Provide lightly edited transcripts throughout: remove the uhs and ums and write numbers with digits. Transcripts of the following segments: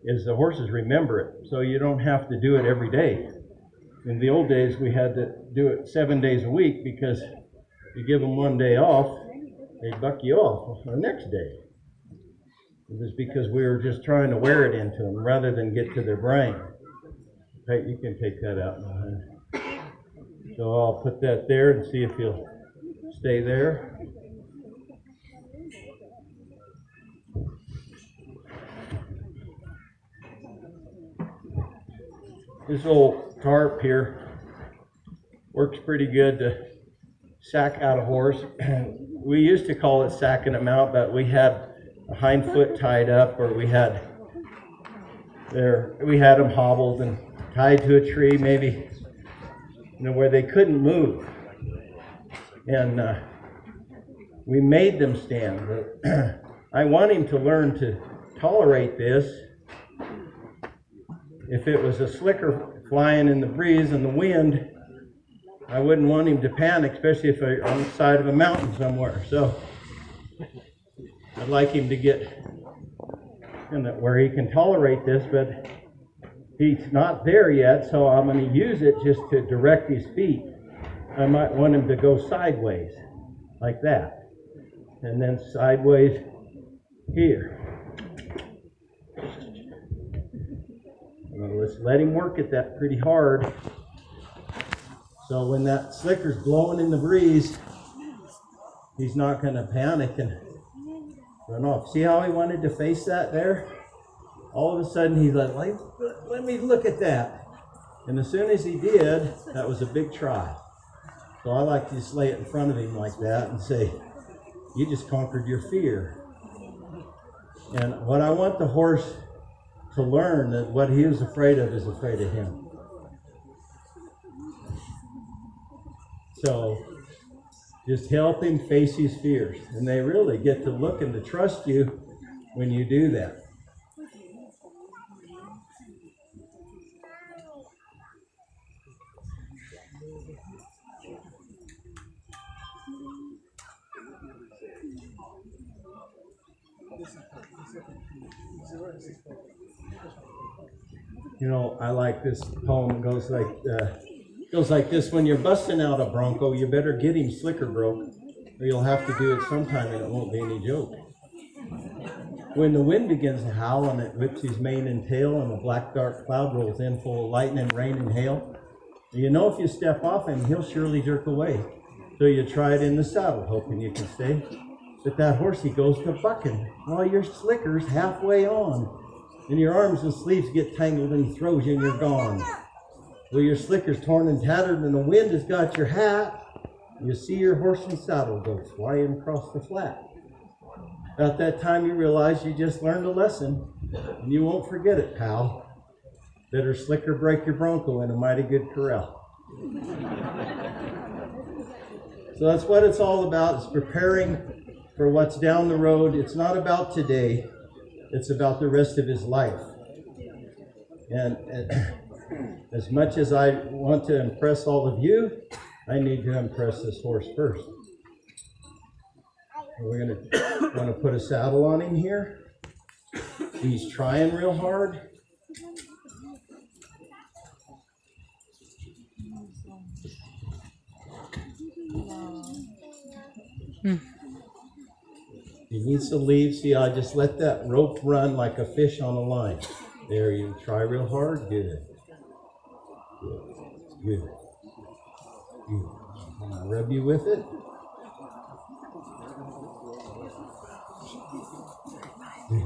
is the horses remember it, so you don't have to do it every day. In the old days, we had to do it 7 days a week because you give them one day off, they buck you off the next day. It was because we were just trying to wear it into them rather than get to their brain. Hey, you can take that out now. So I'll put that there and see if he'll stay there. This old tarp here works pretty good to sack out a horse. We used to call it sacking them out, but we had a hind foot tied up, or we had them hobbled and tied to a tree, maybe, where they couldn't move. And we made them stand. But I want him to learn to tolerate this. If it was a slicker flying in the breeze and the wind, I wouldn't want him to panic, especially if I'm on the side of a mountain somewhere. So I'd like him to get where he can tolerate this, but he's not there yet, so I'm going to use it just to direct his feet. I might want him to go sideways, like that, and then sideways here. Let's let him work at that pretty hard. So when that slicker's blowing in the breeze, he's not going to panic and run off. See how he wanted to face that there? All of a sudden he's like, let me look at that. And as soon as he did, that was a big try. So I like to just lay it in front of him like that and say, you just conquered your fear. And what I want the horse to learn, that what he was afraid of is afraid of him. So just help him face his fears. And they really get to look and to trust you when you do that. I like this poem. It goes like this: when you're busting out a bronco, you better get him slicker broke, or you'll have to do it sometime and it won't be any joke. When the wind begins to howl and it whips his mane and tail, and a black dark cloud rolls in full of lightning, rain, and hail, you know if you step off him, he'll surely jerk away. So you try it in the saddle, hoping you can stay. But that horse, he goes to bucking while your slicker's halfway on. And your arms and sleeves get tangled and he throws you and you're gone. Well, your slicker's torn and tattered and the wind has got your hat. You see your horse and saddle go flying across the flat. About that time you realize you just learned a lesson, and you won't forget it, pal. Better slicker break your bronco in a mighty good corral. So that's what it's all about. It's preparing for what's down the road. It's not about today. It's about the rest of his life. And as much as I want to impress all of you, I need to impress this horse first. We're going to want to put a saddle on him here. He's trying real hard. He needs to leave. See, I just let that rope run like a fish on a line. There, you try real hard. Good. Good. Good. Good. Can I rub you with it? Good.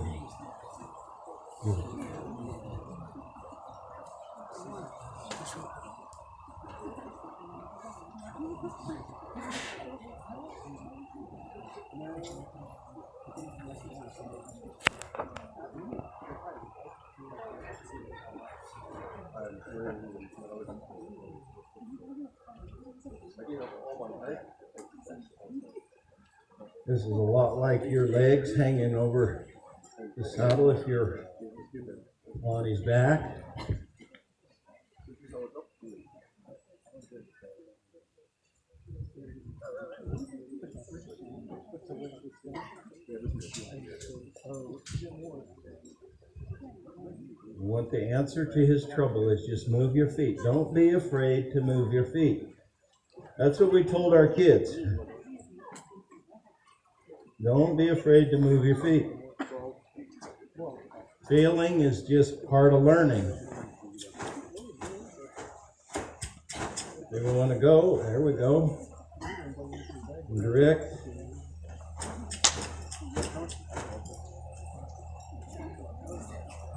Good. This is a lot like your legs hanging over the saddle if you're on his back. What the answer to his trouble is, just move your feet. Don't be afraid to move your feet. That's what we told our kids. Don't be afraid to move your feet. Failing is just part of learning. There we want to go. There we go. Direct.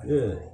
Good.